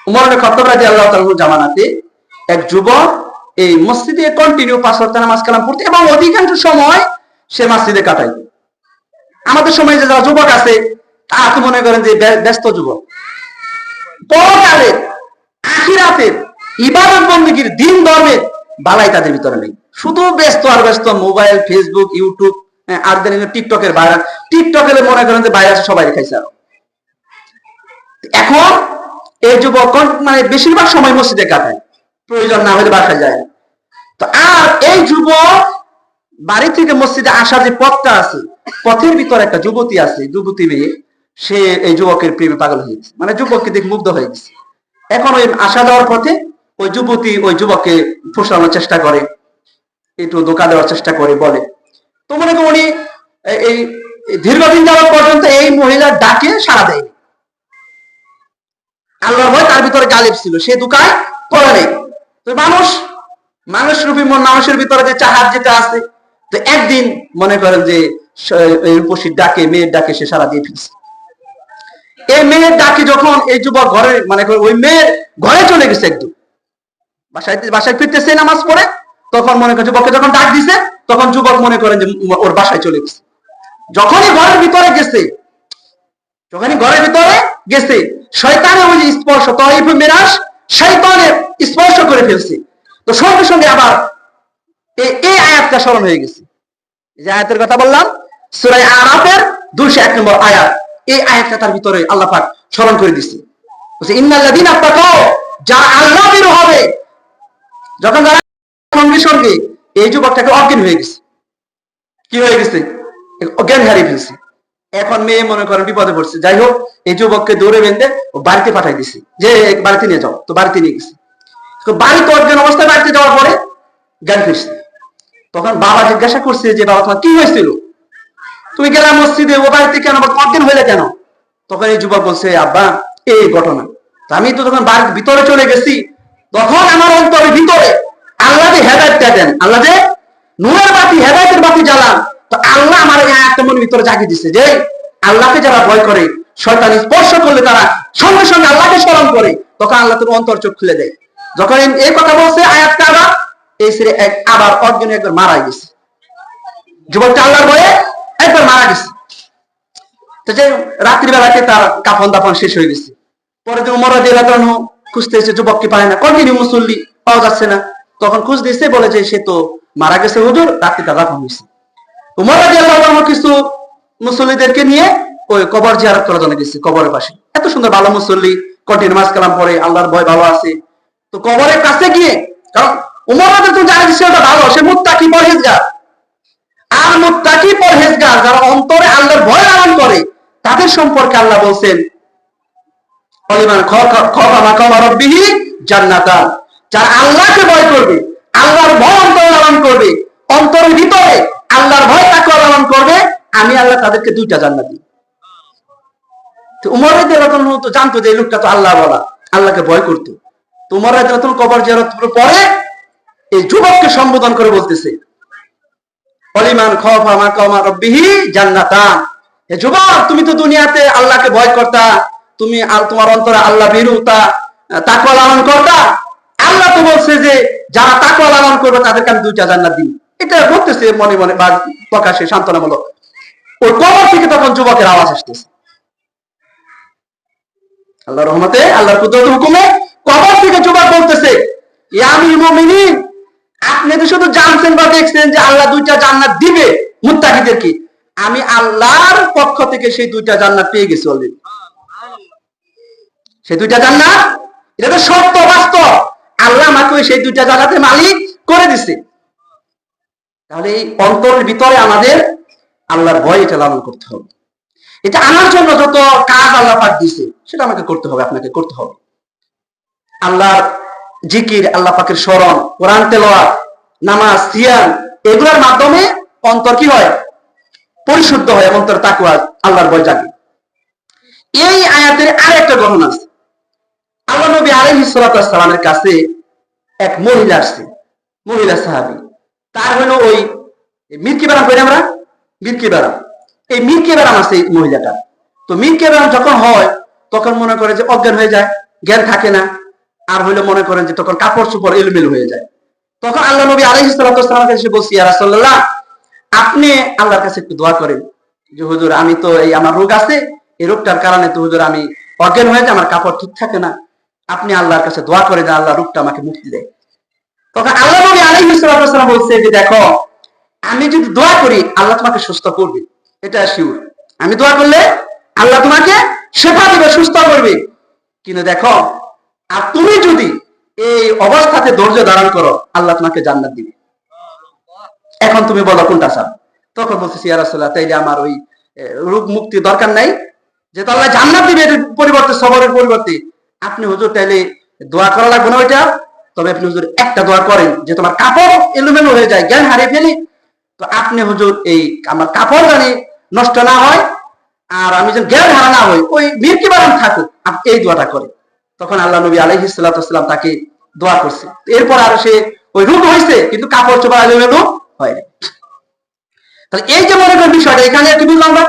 উমর ইবনে খাত্তাব রাদিয়াল্লাহু তাআলা জামানাতে এক যুবক এই মসজিদে কন্টিনিউ 5 ওয়াক্ত নামাজ কালাম পড়তে এবং অধিকাংশ সময় সে মসজিদে কাটাইত। আমাদের সময় যে যারা যুবক আছে তারা তো মনে করেন যে ব্যস্ত যুবক, পরকালের আখিরাতের ইবাদত বন্দেগীর দিন ধর্মের বালাই তাদের ভিতরে নেই, শুধু ব্যস্ত আর ব্যস্ত। মোবাইল, ফেসবুক, ইউটিউব, আর টিকটকের ভাইরাস, টিকটকের মনে করেন যে ভাইরাস সবাই খাইছে। এখন এই যুবক মানে বেশিরভাগ সময় মসজিদে কাটায়, প্রয়োজন না হলে বাসায় যায়। তো আর এই যুবক বাড়ি থেকে মসজিদে আসার যে পথটা আছে, পথের ভিতরে একটা যুবতী আছে, যুবতী মেয়ে, সে এই যুবকের প্রেমে পাগল হয়ে গেছে, মানে যুবককে দেখে মুগ্ধ হয়ে গেছে। এখন ওই আসা যাওয়ার পথে ওই যুবতী ওই যুবককে ফুসলানোর চেষ্টা করে, একটু ধোঁকা দেওয়ার চেষ্টা করে, বলে তো মনে করি উনি এই দীর্ঘদিন যাওয়ার পর্যন্ত এই মহিলার ডাকে সাড়া দেয়নি। আল্লাহর ভয় তার ভিতরে গালিব ছিল, সে দুকায় পড়ে নেই। তো মানুষ রূপী মন, মানুষের ভিতরে যে চাহাত যেটা আছে, তো একদিন মনে করেন যে রূপসীর ডাকে, মেয়ের ডাকে সে সাড়া দিয়ে ফেলছে। এই মেয়ের ডাকে যখন এই যুবক ঘরে মানে ওই মেয়ের ঘরে চলে গেছে, একদম বাসায় ফিরতেছে নামাজ পড়ে, তখন মনে করেন যুবককে যখন ডাক দিছে, তখন যুবক মনে করেন যে ওর বাসায় চলে গেছে। যখনই ঘরের ভিতরে গেছে শয়তানের ওই স্পর্শ, তাইফ মিরাজ, শয়তানের স্পর্শ করে ফেলছে। তো সঙ্গে সঙ্গে আবার এই আয়াতটা স্মরণ হয়ে গেছে, যে আয়াতের কথা বললাম, সূরা আরাফের 201 নম্বর আয়াত। এই আয়াতটা তার ভিতরে আল্লাহ পাক স্মরণ করে দিচ্ছে, বলছে ইন্নাল্লাযীনা তাকাও, যারা আল্লাহ ভীরু হবে। যখন যারা সঙ্গে সঙ্গে এই যুবকটাকে অজ্ঞান হয়ে গেছে, কি হয়ে গেছে, অজ্ঞান হারিয়ে ফেলছে। এখন মেয়ে মনে করেন বিপদে পড়ছে। যাই হোক, এই যুবককে দৌড়ে বেঁধে ও বাড়িতে পাঠাই দিছে, যে বাড়িতে নিয়ে যাও। তো বাড়িতে নিয়ে গেছে। তো বাড়িতে অজ্ঞান অবস্থায় বাড়িতে যাওয়ার পরে জ্ঞান ফিরছে। তখন বাবা জিজ্ঞাসা করছে যে বাবা তোমার কি হয়েছিল, তুমি গেলা মসজিদে, ও বাড়িতে কেন, অজ্ঞান হইলে কেন? তখন এই যুবক বলছে আব্বা এই ঘটনা, আমি তো যখন বাড়ির ভিতরে চলে গেছি, তখন আমার অন্তরের ভিতরে আল্লাহ যে হেদায়েতটা দেন, আল্লাহ যে নূরের বাতি, হেদায়েতের বাতি জ্বালান, তো আল্লাহ আমার এই আয়াতটা মনের ভিতরে জাগিয়ে দিচ্ছে যে আল্লাহকে যারা ভয় করে, শয়তান স্পর্শ করলে তারা সঙ্গে সঙ্গে আল্লাহকে স্মরণ করে, তখন আল্লাহ তোর অন্তর চোখ খুলে দেয়। যখন এই কথা বলছে আয়াতটা, আবার এই ছেলে আবার অজ্ঞানে একবার মারা গেছে। যুবকটা আল্লাহর ভয়ে একবার মারা গেছে। তো যে রাত্রিবেলাতে তার কাফন দাফন শেষ হয়ে গেছে। পরে যে উমর রাদিয়াল্লাহু আনহু খুঁজতেছে, যুবককে পায় না, কন্টিনিউ মুসল্লি পাওয়া যাচ্ছে না। তখন খুঁজ দিয়েছে, বলে যে সে তো মারা গেছে হুজুর, রাত্রি তার দাফন হয়েছে। উমর রাদিয়াল্লাহু আনহু কিছু মুসল্লিদেরকে নিয়ে ওই কবর জিয়ারত করার জন্য গেছে। কবরের পাশে এত সুন্দর ভালো মুসল্লি, কন্টিনিউ নামাজ কালাম পড়ে, আল্লাহর ভয় ভালো আছে। তো কবরের কাছে গিয়ে, কারণ উমর রাদিয়াল্লাহু আনহু জানে সেটা ভালো, সে মুত্তাকি পরহেজগার। আর মুত্তাকি পরহেজগার যারা অন্তরে আল্লাহর ভয় লালন করে, তাদের সম্পর্কে আল্লাহ বলছেন ওয়ালিমান খাফা মাকাম রাব্বিহি জান্নাতান, যারা আল্লাহকে ভয় করবে, আল্লাহর ভয় অন্তরে লালন করবে, অন্তরের ভিতরে আল্লাহর ভয় তাকওয়া লালন করবে, আমি আল্লাহ তাদেরকে 2টা জান্নাত দিই। তো উমর রাদিয়াল্লাহু আনহু তো জানতো যে এই লোকটা তো আল্লাহ বলা, আল্লাহকে ভয় করতো। তো উমর রাদিয়াল্লাহু আনহু কবর জিয়ারত পরে এই যুবককে সম্বোধন করে বলতেছে ওয়ালিমান খাফা মাকাম রাব্বিহি জান্নাতান, হে যুবক, তুমি তো দুনিয়াতে আল্লাহকে ভয় করতা, তুমি তোমার অন্তরে আল্লাহ ভীরুতা, তাকওয়া লালন করতা। আল্লাহ তো বলছে যে যারা তাকওয়া লালন করবে তাদেরকে আমি 2টা জান্নাত দিই। এটা বলতেছে মনে মনে বা প্রকাশে সান্ত্বনামূলক। ওই কবর থেকে তখন যুবকের আওয়াজ আসতেছে, আল্লাহর রহমতে, আল্লাহর কুদরতের হুকুমে কবর থেকে যুবক বলতেছে, ইয়া আমিরুল মুমিনিন, আপনি তো শুধু জানছেন বা দেখছেন যে আল্লাহ 2টা জান্নাত দিবে মুত্তাকিদেরকে, আমি আল্লাহর পক্ষ থেকে সেই 2টা জান্নাত পেয়ে গেছি অলরেডি। সেই 2টা জান্নাত, এটা তো সত্য বাস্তব, আল্লাহ আমাকে সেই 2টা জান্নাতের মালিক করে দিছে। তাহলে এই অন্তরের ভিতরে আমাদের আল্লাহর ভয় এটা লালন করতে হবে। এটা আনার জন্য যত কাজ আল্লাহ পাক দিছে সেটা আমাকে করতে হবে, আপনাকে করতে হবে। আল্লাহর জিকির, আল্লাহ পাকের স্মরণ, কোরআন তেলাওয়াত, নামাজ, সিয়াম, এগুলোর মাধ্যমে অন্তর কি হয়, পরিশুদ্ধ হয়, অন্তর তাকওয়া, আল্লাহর ভয় জাগে। এই আয়াতের আরেকটা ঘটনা আছে। আল্লাহ নবী আলাইহিস সালাতু ওয়াস সালামের কাছে এক মহিলা আসছে, মহিলা সাহাবী। তার হলো ওই মিরকি বারাম কই আমরা, মিরকি বারাম, এই মহিলাটা। তো মিরকি বারাম যখন হয় তখন মনে করে যে অজ্ঞান হয়ে যায়, জ্ঞান থাকে না, আর হইলে মনে করেন যে তখন কাপড় চোপড় এলোমেলো হয়ে যায়। তখন আল্লাহ নবী আলাইহিস সালাতু ওয়াস সালামের কাছে বলছি, ইয়া রাসূলুল্লাহ, আপনি আল্লাহর কাছে একটু দোয়া করেন যে হুজুর আমি তো এই আমার রোগ আছে, এই রোগটার কারণে তো হুজুর আমি অজ্ঞান হয়ে যায়, আমার কাপড় ঠিক থাকে না, আপনি আল্লাহর কাছে দোয়া করে যে আল্লাহ রোগটা আমাকে মুক্তি দেয়। তখন আল্লাহ নবী আলাইহিস সালাতু ওয়াস সালাম বলছে যে দেখো, আমি যদি দোয়া করি আল্লাহ তোমাকে সুস্থ করবে, এটা শিওর। আমি দোয়া করলে আল্লাহ তোমাকে শেফা দিবে, সুস্থ করবে। কিন্তু দেখো, আর তুমি যদি এই অবস্থাতে ধৈর্য ধারণ করো, আল্লাহ তোমাকে জান্নাত দিবে। এখন তুমি বলো কোনটা চাও? তখন বলতেছি, ইয়া রাসূলুল্লাহ, তাইলে আমার ওই রোগ মুক্তি দরকার নাই, যেহেতু আল্লাহ জান্নাত দিবে এর পরিবর্তে, সবরের পরিবর্তে, আপনি হুজুর তাইলে দোয়া করা লাগবে না ওইটা, তবে আপনি হুজুর একটা দোয়া করেন যে তোমার কাপড় এলোমেলো হয়ে যায়, জ্ঞান হারিয়ে ফেলি, তো আপনি হুজুর এই আমার কাপড় জানি নষ্ট না হয় আর আমি যেন জ্ঞান হারা না হই, ওই মির্কি বারাম থাকুক, আপনি এই দোয়াটা করেন। তখন আল্লাহ নবী আলাইহিস সালাতু ওয়াস সালাম তাকে দোয়া করছে। এরপর আর সে ওই রোগ হয়েছে, কিন্তু কাপড় চোপড় এলোমেলো হয়নি। তাহলে এই যে মনে করেন বিষয়টা, এখানে কি বুঝলাম আমরা?